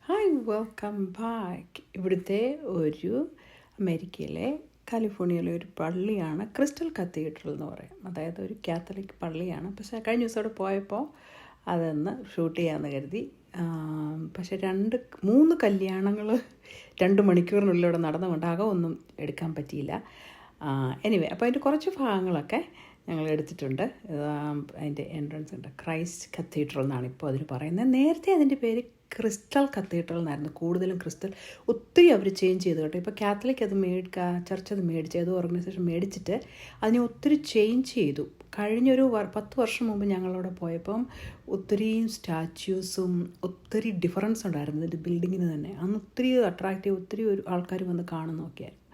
Hi, welcome back. ഇവിടുത്തെ ഒരു അമേരിക്കയിലെ കാലിഫോർണിയയിലെ ഒരു പള്ളിയാണ് ക്രിസ്റ്റൽ കത്തീഡ്രൽ എന്ന് പറയും. അതായത് ഒരു കാത്തലിക് പള്ളിയാണ്. പക്ഷേ കഴിഞ്ഞ ദിവസം അവിടെ പോയപ്പോൾ അതൊന്ന് ഷൂട്ട് ചെയ്യാമെന്ന് കരുതി. പക്ഷേ 3 കല്യാണങ്ങൾ 2 മണിക്കൂറിനുള്ളിൽ ഇവിടെ നടന്നുകൊണ്ട് അകമൊന്നും എടുക്കാൻ പറ്റിയില്ല. എനിവേ, അപ്പോൾ അതിൻ്റെ കുറച്ച് ഭാഗങ്ങളൊക്കെ ഞങ്ങൾ എടുത്തിട്ടുണ്ട്. അതിൻ്റെ എൻട്രൻസ് ഉണ്ട്. ക്രൈസ്റ്റ് കത്തീഡ്രൽ എന്നാണ് ഇപ്പോൾ അതിന് പറയുന്നത്. നേരത്തെ അതിൻ്റെ പേര് ക്രിസ്റ്റൽ കത്തീഡ്രൽ എന്നായിരുന്നു. കൂടുതലും ക്രിസ്റ്റൽ ഒത്തിരി അവർ ചേഞ്ച് ചെയ്തു കേട്ടോ. ഇപ്പോൾ കാത്തലിക് അത് ചർച്ച് അത് മേടിച്ച്, ഏതോ ഓർഗനൈസേഷൻ മേടിച്ചിട്ട് അതിനെ ഒത്തിരി ചേഞ്ച് ചെയ്തു. കഴിഞ്ഞൊരു 10 വർഷം മുമ്പ് ഞങ്ങളവിടെ പോയപ്പം ഒത്തിരിയും സ്റ്റാച്യൂസും ഒത്തിരി ഡിഫറൻസ് ഉണ്ടായിരുന്നു ഇതിൻ്റെ ബിൽഡിങ്ങിന് തന്നെ. അന്ന് ഒത്തിരി അട്രാക്റ്റീവ്, ഒത്തിരി ഒരു ആൾക്കാർ വന്ന് കാണാൻ നോക്കിയായിരുന്നു.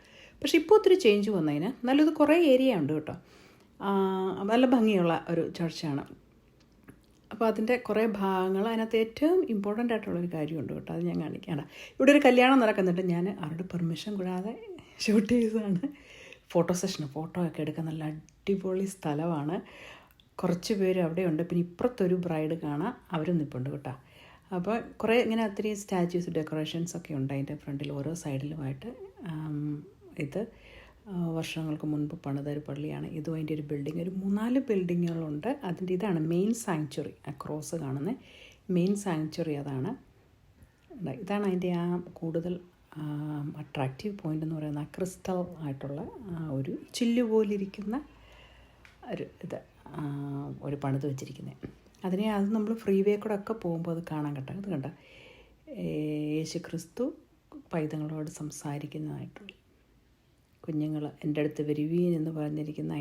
പക്ഷേ ഇപ്പോൾ ഒത്തിരി ചേഞ്ച് വന്നതിന് നല്ലത് കുറേ ഏരിയ ഉണ്ട് കേട്ടോ. നല്ല ഭംഗിയുള്ള ഒരു ചർച്ചാണ്. അപ്പോൾ അതിൻ്റെ കുറേ ഭാഗങ്ങൾ, അതിനകത്ത് ഏറ്റവും ഇമ്പോർട്ടൻ്റ് ആയിട്ടുള്ളൊരു കാര്യമുണ്ട് കേട്ടോ. അത് ഞാൻ കാണിക്കാം. ഇവിടെ ഒരു കല്യാണം നടക്കുന്നുണ്ട്. ഞാൻ അവരുടെ പെർമിഷൻ കൂടാതെ ഷൂട്ട് ചെയ്തതാണ്. ഫോട്ടോ ഫോട്ടോ ഒക്കെ എടുക്കാൻ നല്ല അടിപൊളി സ്ഥലമാണ്. കുറച്ച് പേര് അവിടെയുണ്ട്. പിന്നെ ഇപ്പുറത്തൊരു ബ്രൈഡ് കാണാം, അവരും നിൽപ്പുണ്ട് കേട്ടോ. അപ്പോൾ കുറേ ഇങ്ങനെ ഒത്തിരി സ്റ്റാച്യൂസ്, ഡെക്കറേഷൻസ് ഒക്കെ ഉണ്ട് അതിൻ്റെ ഫ്രണ്ടിൽ ഓരോ സൈഡിലുമായിട്ട്. ഇത് വർഷങ്ങൾക്ക് മുൻപ് പണിതൊരു പള്ളിയാണ്. ഇതും അതിൻ്റെ ഒരു ബിൽഡിങ്, ഒരു 3-4 ബിൽഡിങ്ങുകളുണ്ട്. അതിൻ്റെ ഇതാണ് മെയിൻ സാങ്ച്വറി. ആ ക്രോസ് കാണുന്ന മെയിൻ സാങ്ച്വറി അതാണ്. ഇതാണ് അതിൻ്റെ ആ കൂടുതൽ അട്രാക്റ്റീവ് പോയിൻ്റ് എന്ന് പറയുന്നത്. ആ ക്രിസ്റ്റൽ ആയിട്ടുള്ള ഒരു ചില്ല് പോലിരിക്കുന്ന ഒരു ഒരു പണിത് വെച്ചിരിക്കുന്നത്. അത് നമ്മൾ ഫ്രീ വേ കൂടെ ഒക്കെ പോകുമ്പോൾ അത് കാണാൻ കേട്ടോ. ഇത് കണ്ട യേശു ക്രിസ്തു പൈതങ്ങളോട് സംസാരിക്കുന്നതായിട്ടുള്ള കുഞ്ഞുങ്ങൾ എൻ്റെ അടുത്ത് വരുവീൻ എന്ന് പറഞ്ഞിരിക്കുന്ന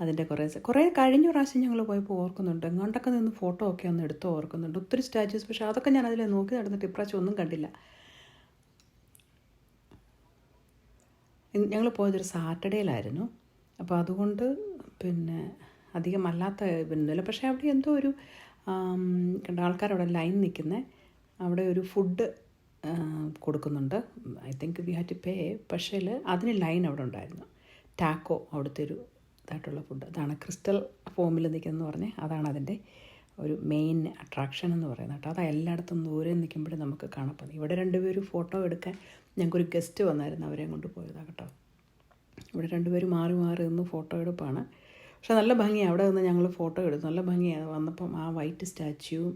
അതിൻ്റെ കുറേ കഴിഞ്ഞ പ്രാവശ്യം ഞങ്ങൾ പോയപ്പോൾ ഓർക്കുന്നുണ്ട്. എങ്ങോട്ടൊക്കെ നിന്ന് ഫോട്ടോ ഒക്കെ ഒന്ന് എടുത്ത് ഓർക്കുന്നുണ്ട്. ഒത്തിരി സ്റ്റാച്യൂസ്. പക്ഷേ അതൊക്കെ ഞാൻ അതിൽ നോക്കി നടന്നിട്ട് ഇപ്രാവശ്യം ഒന്നും കണ്ടില്ല. ഞങ്ങൾ പോയതൊരു സാറ്റർഡേയിലായിരുന്നു. അപ്പോൾ അതുകൊണ്ട് പിന്നെ അധികം അല്ലാത്ത ഇതൊന്നുമില്ല. പക്ഷേ അവിടെ എന്തോ ഒരു ആൾക്കാരവിടെ ലൈൻ നിൽക്കുന്നത്, അവിടെ ഒരു ഫുഡ് കൊടുക്കുന്നുണ്ട്. I think we have to pay. പക്ഷേ അതിന് ലൈൻ അവിടെ ഉണ്ടായിരുന്നു. ടാക്കോ അവിടുത്തെ ഒരു ഇതായിട്ടുള്ള ഫുഡ്. അതാണ് ക്രിസ്റ്റൽ ഫോമിൽ നിൽക്കുന്നതെന്ന് പറഞ്ഞാൽ അതാണ് അതിൻ്റെ ഒരു മെയിൻ അട്രാക്ഷൻ എന്ന് പറയുന്നത് കേട്ടോ. അത് എല്ലായിടത്തും ദൂരെ നിൽക്കുമ്പോഴേ നമുക്ക് കാണപ്പെടും. ഇവിടെ 2 പേര് ഫോട്ടോ എടുക്കാൻ ഞങ്ങൾക്കൊരു ഗസ്റ്റ് വന്നായിരുന്നു, അവരെ കൊണ്ട് പോയതാണ് കേട്ടോ. ഇവിടെ 2 പേര് മാറി മാറി നിന്ന് ഫോട്ടോ എടുപ്പാണ്. പക്ഷെ നല്ല ഭംഗിയാണ്. അവിടെ നിന്ന് ഞങ്ങൾ ഫോട്ടോ എടുത്തു. നല്ല ഭംഗിയാണ്. വന്നപ്പം ആ വൈറ്റ് സ്റ്റാച്യൂവും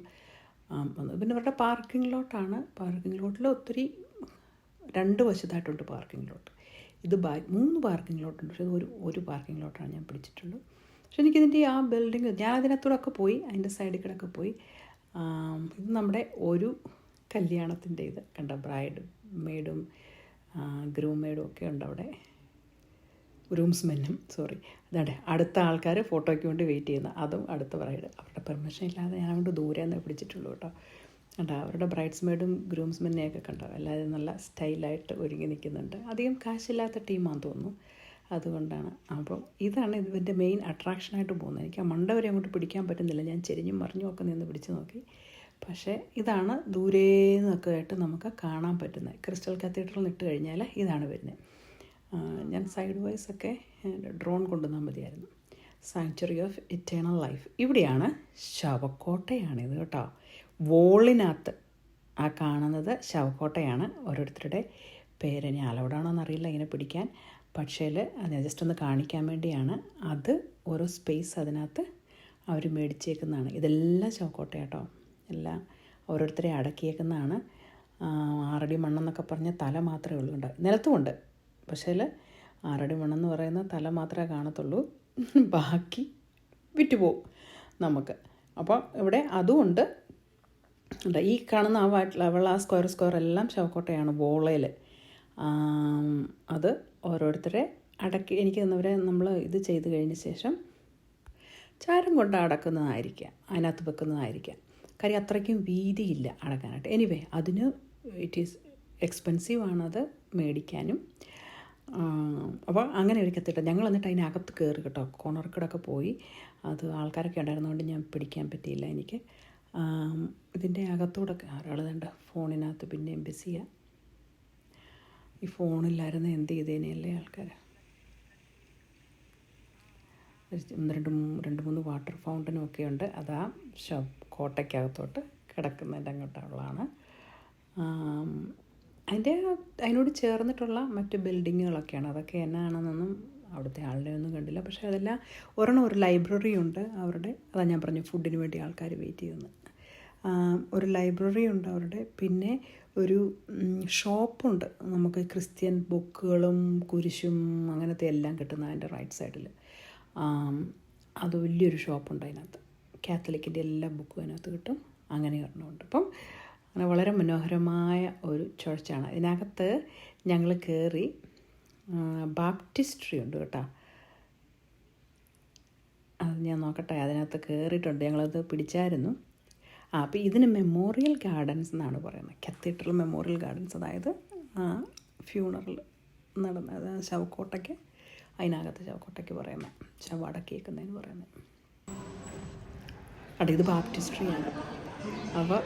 വന്നത്. പിന്നെ അവരുടെ പാർക്കിംഗ് ലോട്ടാണ്. പാർക്കിംഗ് ലോട്ടിൽ ഒത്തിരി 2 വശത്തായിട്ടുണ്ട് പാർക്കിംഗ് ലോട്ട്. ഇത് 3 പാർക്കിംഗ് ലോട്ടുണ്ട്. പക്ഷേ ഒരു പാർക്കിംഗ് ലോട്ടാണ് ഞാൻ പിടിച്ചിട്ടുള്ളൂ. പക്ഷെ എനിക്കിതിൻ്റെ ആ ബിൽഡിങ്, ഞാൻ അതിനകത്തൂടെ ഒക്കെ പോയി, അതിൻ്റെ സൈഡിൽ കൂടെ ഒക്കെ പോയി. ഇത് നമ്മുടെ ഒരു കല്യാണത്തിൻ്റെ ഇത് കണ്ട, ബ്രൈഡ് മെയ്ഡും ഗ്രൂം മെയ്ഡും ഒക്കെ ഉണ്ട് അവിടെ. ഗ്രൂംസ്മെന്നും അതാണ് അടുത്ത ആൾക്കാർ ഫോട്ടോയ്ക്ക് വേണ്ടി വെയിറ്റ് ചെയ്യുന്ന. അതും അടുത്ത ബ്രൈഡ്. അവരുടെ പെർമിഷൻ ഇല്ലാതെ ഞാൻ കൊണ്ട് ദൂരെ നിന്ന് പിടിച്ചിട്ടുള്ളൂ കേട്ടോ. കണ്ടോ അവരുടെ ബ്രൈഡ്സ് മെയ്ഡും ഗ്രൂംസ്മെന്നെയൊക്കെ കണ്ടോ. എല്ലാവരും നല്ല സ്റ്റൈലായിട്ട് ഒരുങ്ങി നിൽക്കുന്നുണ്ട്. അധികം കാശില്ലാത്ത ടീമാണെന്ന് തോന്നുന്നു, അതുകൊണ്ടാണ്. അപ്പം ഇതാണ് ഇതിൻ്റെ മെയിൻ അട്രാക്ഷനായിട്ട് പോകുന്നത്. എനിക്ക് ആ മണ്ട വരെ അങ്ങോട്ട് പിടിക്കാൻ പറ്റുന്നില്ല. ഞാൻ ചെരിഞ്ഞും മറിഞ്ഞും ഒക്കെ നിന്ന് പിടിച്ച് നോക്കി. പക്ഷേ ഇതാണ് ദൂരെ നിന്നൊക്കെ ആയിട്ട് നമുക്ക് കാണാൻ പറ്റുന്നത്. ക്രിസ്റ്റൽ കത്തീഡ്രൽ ഇട്ട് കഴിഞ്ഞാൽ ഇതാണ് വരുന്നത്. ഞാൻ സൈഡ് വൈസ് ഒക്കെ ഡ്രോൺ കൊണ്ടുവന്നാൽ മതിയായിരുന്നു. Sanctuary of eternal life. ഇവിടെയാണ് ശവക്കോട്ടയാണിത് കേട്ടോ. വോളിനകത്ത് ആ കാണുന്നത് ശവക്കോട്ടയാണ്. ഓരോരുത്തരുടെ പേര് ഇനി അലൗഡാണോ എന്നറിയില്ല ഇങ്ങനെ പിടിക്കാൻ. പക്ഷേ അത് ജസ്റ്റ് ഒന്ന് കാണിക്കാൻ വേണ്ടിയാണ്. അത് ഓരോ സ്പേസ് അതിനകത്ത് അവർ മേടിച്ചേക്കുന്നതാണ്. ഇതെല്ലാം ശവക്കോട്ട കേട്ടോ. എല്ലാം ഓരോരുത്തരെ അടക്കിയേക്കുന്നതാണ്. 6 അടി മണ്ണെന്നൊക്കെ പറഞ്ഞ തല മാത്രമേ ഉള്ളൂ. ഉണ്ട് നിലത്തുമുണ്ട്. പക്ഷേ 6 അടി മണ്ണെന്ന് പറയുന്ന തല മാത്രമേ കാണത്തുള്ളൂ. ബാക്കി വിറ്റുപോകും നമുക്ക്. അപ്പോൾ ഇവിടെ അതുമുണ്ട്. ഈ കാണുന്ന ആ വൈറ്റ് ആ സ്ക്വയർ എല്ലാം ശവക്കോട്ടയാണ്. വോളയിൽ അത് ഓരോരുത്തരെ അടക്കി എനിക്ക് തന്നവരെ നമ്മൾ ഇത് ചെയ്ത് കഴിഞ്ഞ ശേഷം ചാരം കൊണ്ട് അടക്കുന്നതായിരിക്കാം, അതിനകത്ത് വെക്കുന്നതായിരിക്കാം. കാര്യം അത്രയ്ക്കും വീതിയില്ല അടക്കാനായിട്ട്. എനിവേ അതിന് ഇറ്റ് ഈസ് എക്സ്പെൻസീവാണത് മേടിക്കാനും. അപ്പോൾ അങ്ങനെ ഒരു കത്തിട്ട് ഞങ്ങൾ എന്നിട്ട് അതിനകത്ത് കയറി കേട്ടോ. കോണർക്കിടൊക്കെ പോയി. അത് ആൾക്കാരൊക്കെ ഉണ്ടായിരുന്നതുകൊണ്ട് ഞാൻ പിടിക്കാൻ പറ്റിയില്ല എനിക്ക്. ഇതിൻ്റെ അകത്തൂടൊക്കെ ഒരാൾ വേണ്ട ഫോണിനകത്ത് പിന്നെയും ബിസിയാണ്. ഈ ഫോണില്ലായിരുന്നു എന്ത് ചെയ്തേനെയല്ലേ ആൾക്കാർ. 2-3 വാട്ടർ ഫൗണ്ടനും ഒക്കെ ഉണ്ട്. അതാ കോട്ടയ്ക്കകത്തോട്ട് കിടക്കുന്നതിൻ്റെ അങ്ങോട്ടുള്ളതാണ്. അതിനോട് ചേർന്നിട്ടുള്ള മറ്റ് ബിൽഡിങ്ങുകളൊക്കെയാണ്. അതൊക്കെ എന്നാണെന്നൊന്നും അവിടുത്തെ ആളുടെ ഒന്നും കണ്ടില്ല. പക്ഷേ അതെല്ലാം ഒരു ലൈബ്രറി ഉണ്ട് അവരുടെ. അതാണ് ഞാൻ പറഞ്ഞു ഫുഡിന് വേണ്ടി ആൾക്കാർ വെയിറ്റ് ചെയ്യുന്നത്. ഒരു ലൈബ്രറി ഉണ്ട് അവരുടെ. പിന്നെ ഒരു ഷോപ്പുണ്ട്, നമുക്ക് ക്രിസ്ത്യൻ ബുക്കുകളും കുരിശും അങ്ങനത്തെ എല്ലാം കിട്ടുന്ന അതിൻ്റെ റൈറ്റ് സൈഡിൽ. അത് വലിയൊരു ഷോപ്പുണ്ട് അതിനകത്ത്. കാത്തലിക്കിൻ്റെ എല്ലാ ബുക്കും അതിനകത്ത് കിട്ടും. അങ്ങനെ ഒരെണ്ണമുണ്ട്. അപ്പം അങ്ങനെ വളരെ മനോഹരമായ ഒരു ചർച്ചാണ്. ഇതിനകത്ത് ഞങ്ങൾ കയറി. ബാപ്റ്റിസ്ട്രി ഉണ്ട് കേട്ടോ. അത് ഞാൻ നോക്കട്ടെ, അതിനകത്ത് കയറിയിട്ടുണ്ട്. ഞങ്ങളത് പിടിച്ചായിരുന്നു. അപ്പോൾ ഇതിന് മെമ്മോറിയൽ ഗാർഡൻസ് എന്നാണ് പറയുന്നത്. Cathedral memorial gardens. അതായത് ഫ്യൂണറൽ നടന്നത് ശവക്കോട്ടയ്ക്ക്, അതിനകത്ത് ശവക്കോട്ടയ്ക്ക് പറയുന്നത്, ശവടക്കിയേക്കുന്നതിന് പറയുന്നത്. ഇത് ബാപ്റ്റിസ്ട്രിയാണ്. അപ്പോൾ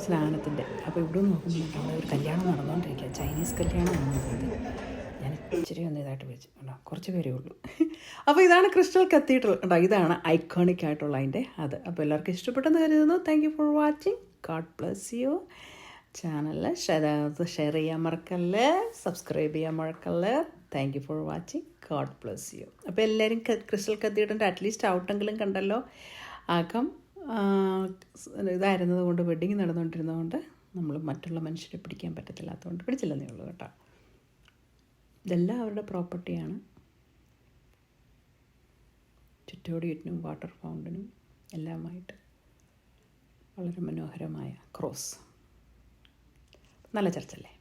സ്നാനത്തിൻ്റെ. അപ്പോൾ ഇവിടെ നോക്കുമ്പോൾ അവിടെ ഒരു കല്യാണം നടന്നുകൊണ്ടിരിക്കുക. ചൈനീസ് കല്യാണമാണ് നടന്നത്. ഞാൻ ഇച്ചിരി ഒന്ന് ഇതായിട്ട് വെച്ചു കേട്ടോ, കുറച്ച് പേരേ ഉള്ളൂ. അപ്പോൾ ഇതാണ് ക്രിസ്റ്റൽ കത്തീഡ്രൽ കേട്ടോ. ഇതാണ് ഐക്കോണിക് ആയിട്ടുള്ള അതിൻ്റെ അത്. അപ്പോൾ എല്ലാവർക്കും ഇഷ്ടപ്പെട്ടെന്ന് കരുതുന്നു. Thank you for watching. God bless you. Channel share ചെയ്യാൻ മറക്കല്ല്, സബ്സ്ക്രൈബ് ചെയ്യാൻ മറക്കല്ല്. Thank you for watching. God bless you. അപ്പോൾ എല്ലാവരും ക്രിസ്റ്റൽ കത്തീഡ്രലിൻ്റെ അറ്റ്ലീസ്റ്റ് ഔട്ടെങ്കിലും കണ്ടല്ലോ. ഇതായിരുന്നത് കൊണ്ട്, വെഡ്ഡിങ് നടന്നുകൊണ്ടിരുന്നതുകൊണ്ട് നമ്മൾ മറ്റുള്ള മനുഷ്യരെ പിടിക്കാൻ പറ്റത്തില്ലാത്തതുകൊണ്ട് പിടിച്ചില്ലെന്നേ ഉള്ളൂ കേട്ടോ. ഇതെല്ലാം അവരുടെ പ്രോപ്പർട്ടിയാണ്. ചുറ്റോടിയിട്ടിനും വാട്ടർ ഫൗണ്ടനും എല്ലാമായിട്ട് വളരെ മനോഹരമായ ക്രോസ്. നല്ല ചർച്ചല്ലേ.